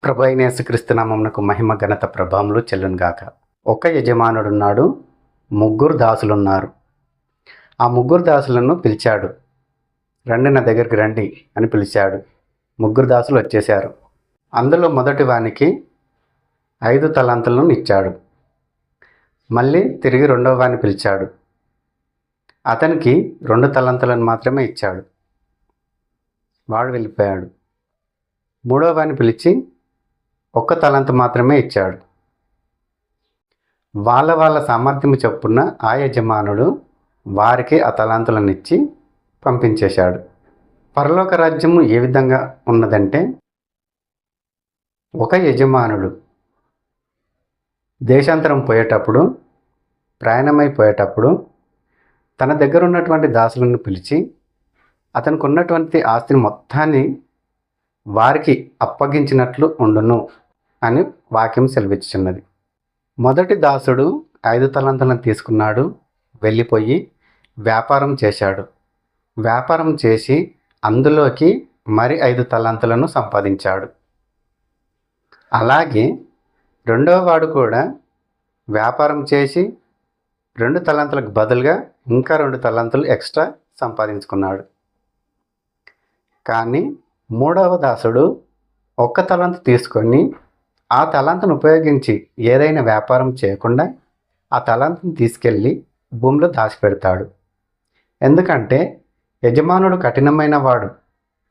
ప్రభు అయిన యేసుక్రీస్తు నామమునకు మహిమ ఘనత ప్రభావములు చెల్లునుగాక. ఒక యజమానుడున్నాడు, ముగ్గురు దాసులున్నారు. ఆ ముగ్గురు దాసులను పిలిచాడు. రండి, నా దగ్గరికి రండి అని పిలిచాడు. ముగ్గురు దాసులు వచ్చేశారు. అందులో మొదటి వానికి 5 తలాంతులను ఇచ్చాడు. మళ్ళీ తిరిగి రెండవ వాని పిలిచాడు. అతనికి 2 తలాంతులను మాత్రమే ఇచ్చాడు. వాడు వెళ్ళిపోయాడు. మూడవ వాని పిలిచి 1 తలాంతు మాత్రమే ఇచ్చాడు. వాళ్ళ సామర్థ్యం చొప్పున ఆ యజమానుడు వారికి ఆ తలాంతులను ఇచ్చి పంపించేశాడు. పరలోక రాజ్యము ఏ విధంగా ఉన్నదంటే, ఒక యజమానుడు దేశాంతరం పోయేటప్పుడు, ప్రయాణమైపోయేటప్పుడు తన దగ్గర ఉన్నటువంటి దాసులను పిలిచి అతనికి ఉన్నటువంటి ఆస్తిని మొత్తాన్ని వారికి అప్పగించినట్లు ఉండును అని వాక్యం సెలవిచ్చుచున్నది. మొదటి దాసుడు 5 తలాంతులను తీసుకున్నాడు, వెళ్ళిపోయి వ్యాపారం చేశాడు. వ్యాపారం చేసి అందులోకి మరి 5 తలాంతులను సంపాదించాడు. అలాగే రెండవ వాడు కూడా వ్యాపారం చేసి 2 తలాంతులకు బదులుగా ఇంకా 2 తలాంతులు ఎక్స్ట్రా సంపాదించుకున్నాడు. కానీ మూడవ దాసుడు 1 తలాంతు తీసుకొని ఆ తలాంతును ఉపయోగించి ఏదైనా వ్యాపారం చేయకుండా ఆ తలాంతును తీసుకెళ్ళి భూమిలో దాచిపెడతాడు. ఎందుకంటే యజమానుడు కఠినమైన వాడు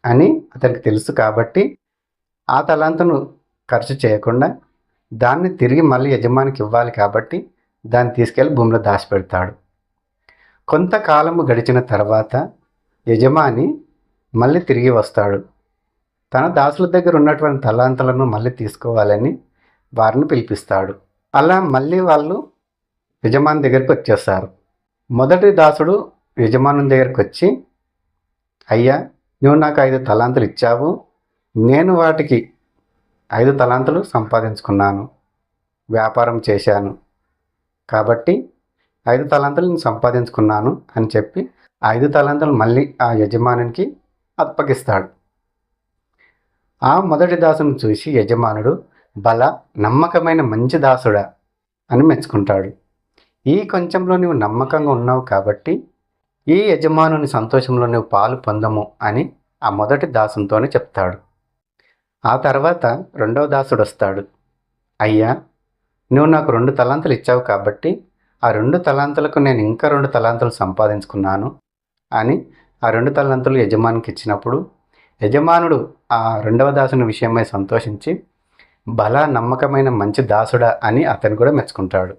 అని అతనికి తెలుసు కాబట్టి ఆ తలాంతును ఖర్చు చేయకుండా దాన్ని తిరిగి మళ్ళీ యజమానికి ఇవ్వాలి కాబట్టి దాన్ని తీసుకెళ్ళి భూమిలో దాచిపెడతాడు. కొంతకాలము గడిచిన తర్వాత యజమాని మళ్ళీ తిరిగి వస్తాడు. తన దాసుల దగ్గర ఉన్నటువంటి తలాంతులను మళ్ళీ తీసుకోవాలని వారిని పిలిపిస్తాడు. అలా మళ్ళీ వాళ్ళు యజమాని దగ్గరికి వచ్చేస్తారు. మొదటి దాసుడు యజమాని దగ్గరికి వచ్చి, అయ్యా, నువ్వు నాకు 5 తలాంతులు ఇచ్చావు, నేను వాటికి 5 తలాంతులు సంపాదించుకున్నాను, వ్యాపారం చేశాను, కాబట్టి 5 తలాంతులు నేను సంపాదించుకున్నాను అని చెప్పి 5 తలాంతులు మళ్ళీ ఆ యజమానికి అప్పగిస్తాడు. ఆ మొదటి దాసును చూసి యజమానుడు, బల నమ్మకమైన మంచి దాసుడా అని మెచ్చుకుంటాడు. ఈ కొంచెంలో నువ్వు నమ్మకంగా ఉన్నావు కాబట్టి ఈ యజమానుని సంతోషంలో నువ్వు పాలు పొందము అని ఆ మొదటి దాసునితోనే చెప్తాడు. ఆ తర్వాత రెండవ దాసుడు వస్తాడు. అయ్యా, నువ్వు నాకు 2 తలాంతులు ఇచ్చావు కాబట్టి ఆ 2 తలాంతులకు నేను ఇంకా 2 తలాంతులు సంపాదించుకున్నాను అని ఆ 2 తలాంతులు యజమానికి ఇచ్చినప్పుడు యజమానుడు ఆ రెండవ దాసుని విషయమై సంతోషించి, బల నమ్మకమైన మంచి దాసుడా అని అతను కూడా మెచ్చుకుంటాడు.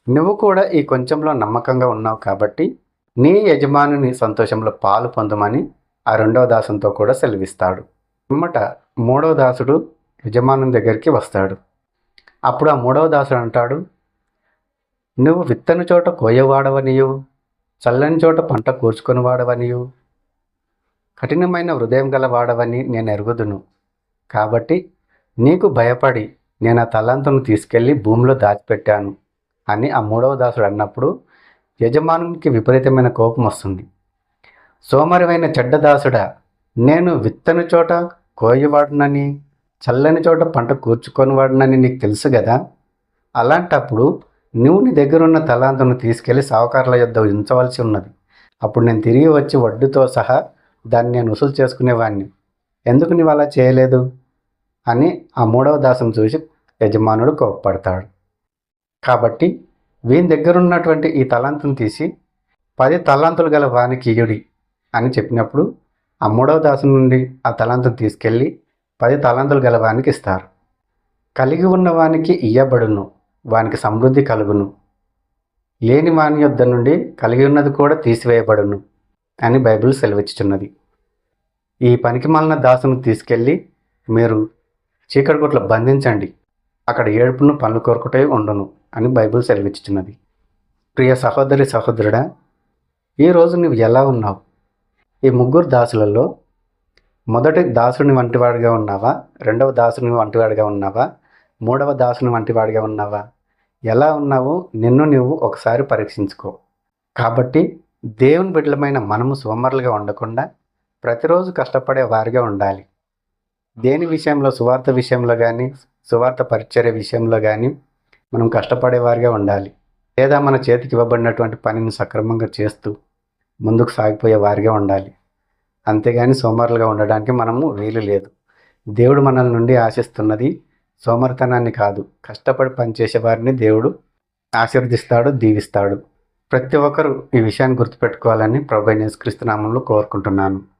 నువ్వు కూడా ఈ కొంచెంలో నమ్మకంగా ఉన్నావు కాబట్టి నీ యజమానుని సంతోషంలో పాలు పొందమని ఆ రెండవ దాసునితో కూడా సెలవిస్తాడు. పిమ్మట మూడవ దాసుడు యజమానుని దగ్గరికి వస్తాడు. అప్పుడు ఆ మూడవ దాసుడు అంటాడు, నువ్వు విత్తని చోట కోయవాడవనియు, చల్లని చోట పంట కూర్చుకొని వాడవనియు, కఠినమైన హృదయం గల వాడవని నేను ఎరుగుదును. కాబట్టి నీకు భయపడి నేను ఆ తలాంతును తీసుకెళ్ళి భూమిలో దాచిపెట్టాను అని ఆ మూడవ దాసుడు అన్నప్పుడు యజమానునికి విపరీతమైన కోపం వస్తుంది. సోమరివైన చెడ్డ దాసుడా, నేను విత్తని చోట కోయవాడునని, చల్లని చోట పంట కూర్చుకొని వాడునని నీకు తెలుసు కదా. అలాంటప్పుడు నువ్వు నీ దగ్గర ఉన్న తలాంతును తీసుకెళ్ళి సావుకారుల యొద్ద ఉంచవలసి ఉన్నది. అప్పుడు నేను తిరిగి వచ్చి వడ్డీతో సహా దాన్ని నేను వసూలు చేసుకునేవాడిని. ఎందుకు నువ్వు అలా చేయలేదు అని ఆ మూడవ దాసును చూసి యజమానుడు కోపపడతాడు. కాబట్టి వీని దగ్గర ఉన్నటువంటి ఈ తలాంతును తీసి 10 తలాంతులు గల వానికి ఇయ్యుడి అని చెప్పినప్పుడు ఆ మూడవ దాసు నుండి ఆ తలాంతును తీసుకెళ్ళి 10 తలాంతులు గల వానికి ఇస్తారు. కలిగి ఉన్న వానికి ఇయ్యబడును, వానికి సమృద్ధి కలుగును, లేని వాని యొద్ద నుండి కలిగి ఉన్నది కూడా తీసివేయబడును అని బైబిల్ సెలవిచ్చుచున్నది. ఈ పనికిమాలిన దాసును తీసుకెళ్ళి మీరు చీకటి గుట్లో బంధించండి, అక్కడ ఏడుపును పనులు కొరకుటే ఉండును అని బైబిల్ సెలవిచ్చుచున్నది. ప్రియ సహోదరి సహోదరుడా, ఈరోజు నువ్వు ఎలా ఉన్నావు? ఈ ముగ్గురు దాసులలో మొదటి దాసుని వంటివాడిగా ఉన్నావా, రెండవ దాసుని వంటివాడిగా ఉన్నావా, మూడవ దాసుని వంటివాడిగా ఉన్నావా? ఎలా ఉన్నావో నిన్ను నువ్వు ఒకసారి పరీక్షించుకో. కాబట్టి దేవుని బిడ్డలమైన మనము సోమరులుగా ఉండకుండా ప్రతిరోజు కష్టపడే వారిగా ఉండాలి. దేని విషయంలో, సువార్త విషయంలో కానీ, సువార్త పరిచర్య విషయంలో కానీ మనం కష్టపడేవారిగా ఉండాలి. లేదా మన చేతికి ఇవ్వబడినటువంటి పనిని సక్రమంగా చేస్తూ ముందుకు సాగిపోయే వారిగా ఉండాలి. అంతేగాని సోమరులుగా ఉండడానికి మనము వీలు లేదు. దేవుడు మనల నుండి ఆశిస్తున్నది సోమరితనాన్ని కాదు, కష్టపడి పనిచేసే వారిని దేవుడు ఆశీర్వదిస్తాడు, దీవిస్తాడు. ప్రతి ఒక్కరూ ఈ విషయాన్ని గుర్తుపెట్టుకోవాలని ప్రభువైన యేసుక్రీస్తు నామములో కోరుకుంటున్నాను.